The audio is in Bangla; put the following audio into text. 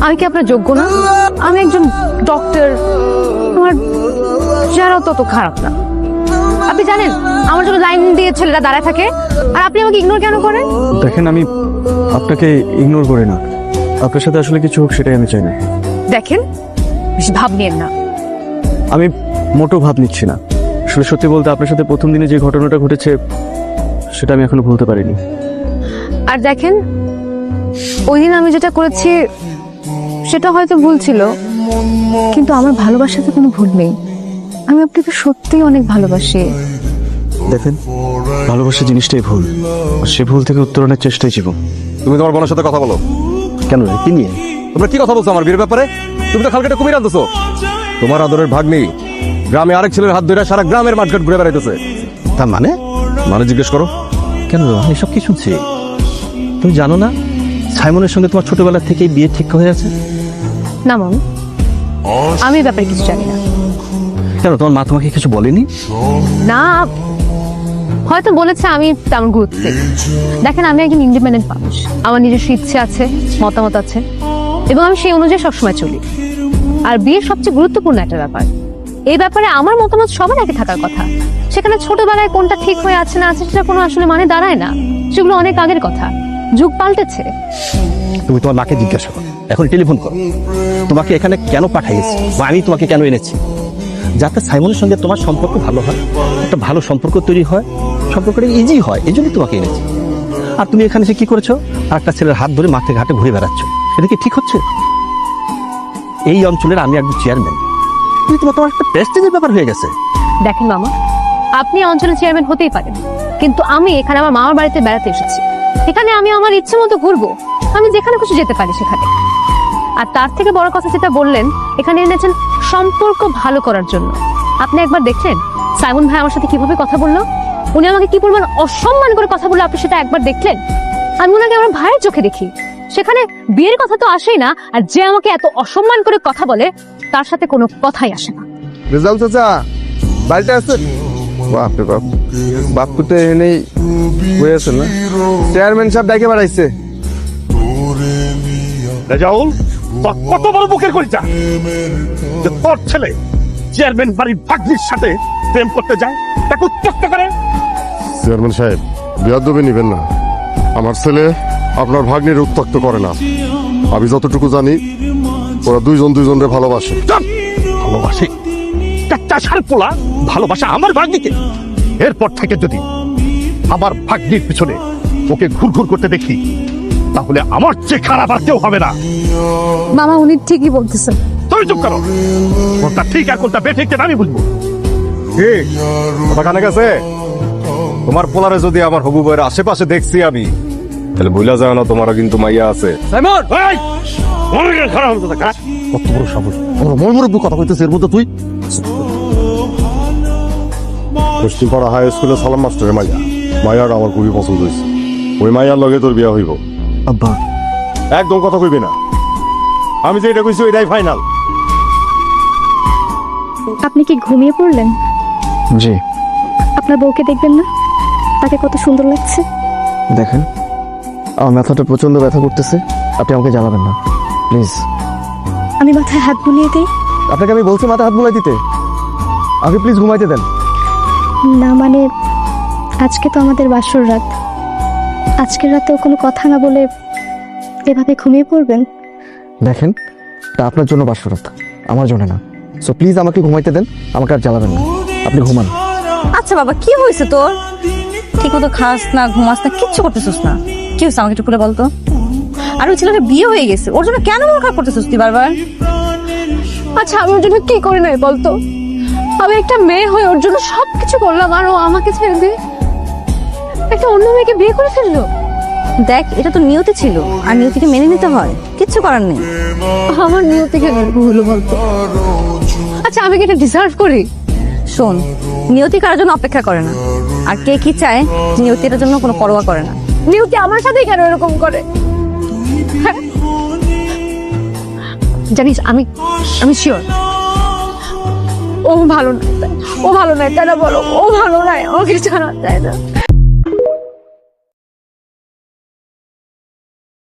আমি কি আপনার যোগ্য না? আমি একজন ডক্টর, আমার চেহারা তত খারাপ না। আপনি জানেন আমার জন্য লাইন দিয়ে ছেলেরা দাঁড়ায় থাকে, আর আপনি আমাকে ইগনোর কেন করেন? দেখেন, আমি আপনাকে ইগনোর করি না, আপনার সাথে আসলে কিছু হোক সেটাই আমি চাই না। দেখেন, বেশি ভাব নিয়েন না। আমি মোটেও ভাব নিচ্ছি না। আসলে সত্যি বলতে আপনার সাথে প্রথম দিনে যে ঘটনাটা ঘটেছে সেটা আমি এখনো ভুলতে পারিনি। আর দেখেন, ওই দিন আমি যেটা করেছি সেটা হয়তো ভুল ছিল, কিন্তু আমার ভালোবাসাতে কোনো ভুল নেই। আমি আপনাকে সত্যিই অনেক ভালোবাসি। দেখেন, ভালোবাসা জিনিসটাই ভুল, আর সে ভুল থেকে উত্তরণের চেষ্টাই জীবন। তুমি তোমার বোনের সাথে কথা বলো। কেন রে, কি নিয়ে? তোমরা কি কথা বলছো আমার বিয়ের ব্যাপারে? তুমি তো খালকেটা কুমির আনতেছো। তোমার আদরের ভাগ্নি গ্রামে আরেক ছেলের হাত ধরে সারা গ্রামের মাঠঘাট ঘুরে বেড়াইতেছে। তার মানে? মানে জিজ্ঞেস করো। কেন এসব কি শুনছি? তুমি জানো না সাইমনের সঙ্গে তোমার ছোটবেলা থেকেই বিয়ে ঠিক হয়ে আছে? না মম, আমি এই ব্যাপারে কিছু জানি না। কেন, তোমার মা তোমাকে কিছু বলেনি? না, হয়তো বলেছে, আমি তেমন গুরুত্ব দিই। দেখেন, আমি একজন ইন্ডিপেন্ডেন্ট মানুষ, আমার নিজস্ব ইচ্ছে আছে, মতামত আছে, এবং আমি সেই অনুযায়ী সবসময় চলি। আর বিয়ের সবচেয়ে গুরুত্বপূর্ণ একটা ব্যাপার, এই ব্যাপারে আমার মতামত সবার আগে থাকার কথা। সেখানে ছোটবেলায় কোনটা ঠিক হয়ে আছে না আছে সেটা কোনো আসলে মানে দাঁড়ায় না। সেগুলো অনেক আগের কথা, যুগ পাল্টেছে। তুমি তোমার মাকে জিজ্ঞাসা করো, এখন টেলিফোন করো, তোমাকে এখানে কেন পাঠাইছি বা আমি তোমাকে কেন এনেছি। যাতে সাইমনের সঙ্গে তোমার সম্পর্ক ভালো হয়, একটা ভালো সম্পর্ক তৈরি হয়, সম্পর্কটা ইজি হয়, এই জন্যই তোমাকে এনেছি। আর তুমি এখানে এসে কি করেছো? আর একটা ছেলের হাত ধরে মাঠে ঘাটে ঘুরে বেড়াচ্ছ, এটা কি ঠিক হচ্ছে? এই অঞ্চলের আমি একজন চেয়ারম্যান, তুমি তোমার একটা প্রেস্টিজের ব্যাপার হয়ে গেছে। দেখেন মামা, আপনি অঞ্চলের চেয়ারম্যান হতেই পারেন, কিন্তু আমি এখানে আমার মামার বাড়িতে বেড়াতে এসেছি। এখানে আমি আমার ইচ্ছে মতো ঘুরবো, আমি যেখানে খুশি যেতে পারি সেখানে। আর তার থেকে বড় কথা যেটা বললেন, এখানে এনেছেন সম্পর্ক ভালো করার জন্য। আপনি একবার দেখলেন সাইমন ভাই আমার সাথে কিভাবে কথা বললো? উনি আমাকে কি পরিমাণ অসম্মান করে কথা বললো, আপনি সেটা একবার দেখলেন? আমি ওনাকে আমার ভাইয়ের চোখে দেখি, সেখানে বিয়ের কথা তো আসেই না। আর যে আমাকে এত অসম্মান করে কথা বলে, তার সাথে কোনো কথাই আসে না। রেজাল্ট চাচা বাড়িতে আছে? বাপরে বাপ, বাপু তো এনেই হয়েছে না। চেয়ারম্যান সাহেব ডাকে বেড়াইছে। রেজাউল, তোর কত বড় বুকের করিটা যে তোর ছেলে চেয়ারম্যান বাড়ির ভাগ্নির সাথে প্রেম করতে যায়, তাকে উত্ত্যক্ত করে। চেয়ারম্যান সাহেব, বিয়াদবি নিবেন না। আমার ছেলে আপনার ভাগ্নির উত্ত্যক্ত করে না। আমি যতটুকু জানি ওরা দুইজনরে ভালোবাসে। ভালোবাসে? চাচা সার পোলা ভালোবাসা আমার ভাগ্নিকে? এরপর থেকে যদি আমার ভাগ্নির পিছনে ওকে ঘুরঘুর করতে দেখি, তাহলে আমার চেয়ে খারাপ আর কেউ হবে না। মামা, উনি ঠিকই বলতেছেন। তুই চুপ করো, কোনটা ঠিক আর কোনটা বেঠিক আমি বুঝবো। ঠিক কথা কানে গেছে। তোমার পোলারে যদি আমার হবু বউয়ের আশেপাশে দেখছি আমি, তাহলে ভুলা যায় না তোমারও কিন্তু মাইয়া আছে। সাইমন, এই মনের খারাপ হতে থাকা। কত বড় সাহস, আমার মন মুরব্বী কথা কইতেছে, এর মধ্যে তুই। পশ্চিমপাড়া হাই স্কুলে সালাম মাস্টারের মাইয়াটা আমার খুবই পছন্দ হয়েছে। ওই মাইয়ার লগে তোর বিয়া হইব। আব্বা, একদম কথা কইবি না। আমি যেটা কইছি এটাই ফাইনাল। আপনি কি ঘুমিয়ে পড়লেন? জি। আপনার বউকে দেখবেন না? তাকে কত সুন্দর লাগছে। দেখেন, আমার মাথাটা প্রচন্ড ব্যথা করতেছে, আপনি আমাকে জ্বালাবেন না প্লিজ। আমি মাথায় হাত বুলিয়ে দিই? আপনাকে আমি বলছি মাথা হাত বুলাই দিতে, আমাকে প্লিজ ঘুমাইতে দেন। না মানে, আজকে তো আমাদের বাসর রাত। আজকের রাতেও কোনো কথা না বলে এভাবে ঘুমিয়ে পড়বেন? দেখেন, তা আপনার জন্য বাসরাত, আমার জন্য না। সো প্লিজ আমাকে ঘুমাইতে দেন, আমাকে আর জ্বালাবেন না, আপনি ঘুমান। আচ্ছা বাবা, কি হয়েছে তোর? ঠিক মতো খাস না, ঘুমাস না, কিচ্ছু করতেছিস না। কি হয়েছে আমাকে একটু খুলে বলতো। আর ওই ছেলেটা বিয়ে হয়ে গেছে, ওর জন্য কেন মন খারাপ করতেছিস তুই বারবার? আচ্ছা, আমি ওর জন্য কি করি নাই বলতো? আমি একটা মেয়ে হয়ে ওর জন্য সবকিছু করলাম, আর ও আমাকে ছেড়ে দিয়ে একটা অন্য মেয়েকে বিয়ে করে ফেললো। দেখ, এটা তো নিয়তি ছিল, আর নিয়তিকে মেনে নিতে হয়, কিচ্ছু করার নেই। আমার নিয়তিকে হলো বলতো? আচ্ছা, আমি কি এটা ডিজার্ভ করি? শোন, নিয়তি কারোর জন্য অপেক্ষা করে না, আর কে কি চায় নিয়তি এটার জন্য কোনো পরোয়া করে না। নিয়তি আমার সাথেই কেন এরকম করে? হ্যাঁ? জানিস, আমি শিওর ও ভালো না। ও ভালো নয়, তারা বলো ও ভালো নয়, আমাকে জানা যায় না।